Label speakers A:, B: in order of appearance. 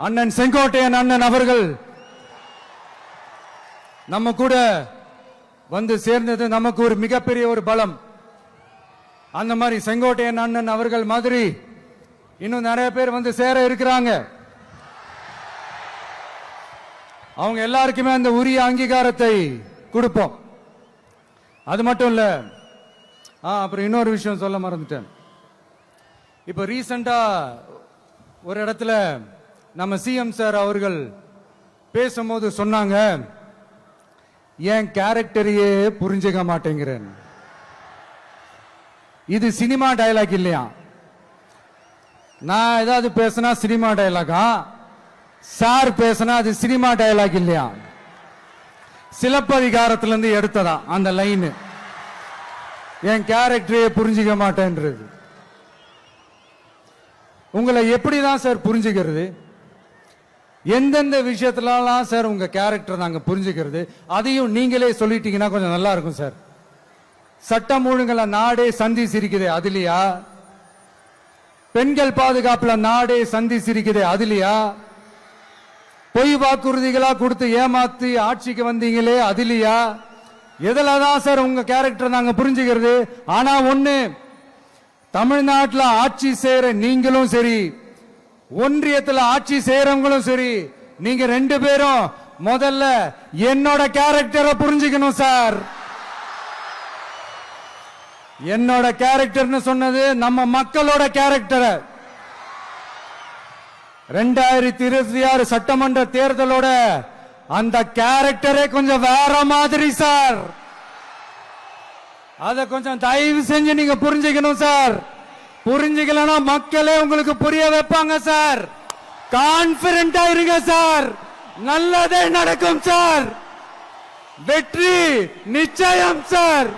A: அண்ணன் செங்கோட்டையன் அண்ணன் அவர்கள் நம்ம கூட வந்து சேர்ந்தது நமக்கு ஒரு மிகப்பெரிய ஒரு பலம். அந்த மாதிரி செங்கோட்டையன் அண்ணன் அவர்கள் மாதிரி இன்னும் நிறைய பேர் வந்து சேர இருக்கிறாங்க. அவங்க எல்லாருக்குமே அந்த உரிய அங்கீகாரத்தை கொடுப்போம். அது மட்டும் இல்ல, அப்புறம் இன்னொரு விஷயம் சொல்ல மறந்துட்டேன். இப்ப ரீசெண்டா ஒரு இடத்துல நம்ம சிஎம் சார் அவர்கள் பேசும்போது சொன்னாங்க, என் கேரக்டரையே புரிஞ்சுக்க மாட்டேங்கிறேன். இது சினிமா டயலாக் இல்லையா? நான் ஏதாவது பேசினா சினிமா டயலாகா? சார் பேசினா அது சினிமா டயலாக் இல்லையா? சிலப்பதிகாரத்திலிருந்து எடுத்ததா அந்த லைன். என் கேரக்டரையே புரிஞ்சுக்க மாட்டேன்றது. உங்களை எப்படிதான் சார் புரிஞ்சுக்கிறது? எந்தெந்த விஷயத்துலாம் சார் உங்க கேரக்டர் நாங்க புரிஞ்சுக்கிறது? அதையும் நீங்களே சொல்லிட்டீங்கன்னா கொஞ்சம் நல்லா இருக்கும் சார். சட்டம் ஒழுங்குல நாடே சந்தி சிரிக்குது, அதுலயா? பெண்கள் பாதுகாப்புல நாடே சந்தி சிரிக்குது, அதுலயா? பொய் வாக்குறுதிகளா கொடுத்து ஏமாத்தி ஆட்சிக்கு வந்தீங்களே, அதுலயா? எதுலதான் சார் உங்க கேரக்டர் நாங்க புரிஞ்சுக்கிறது? ஆனா ஒண்ணு, தமிழ்நாட்டில் ஆட்சி செய்யற நீங்களும் சரி, ஒன்றியத்தில் ஆட்சி செய்யறவங்களும் சரி, நீங்க ரெண்டு பேரும் முதல்ல என்னோட கேரக்டரை புரிஞ்சுக்கணும் சார். என்னோட கேரக்டர்னு சொன்னது நம்ம மக்களோட கேரக்டரை. 2026 சட்டமன்ற தேர்தலோட அந்த கேரக்டரே கொஞ்சம் வேற மாதிரி சார். அத கொஞ்சம் தயவு செஞ்சு நீங்க புரிஞ்சுக்கணும் சார். புரிஞ்சுக்கலன்னா மக்களே உங்களுக்கு புரிய வைப்பாங்க சார். கான்பிடென்டா இருங்க சார். நல்லதே நடக்கும் சார். வெற்றி நிச்சயம் சார்.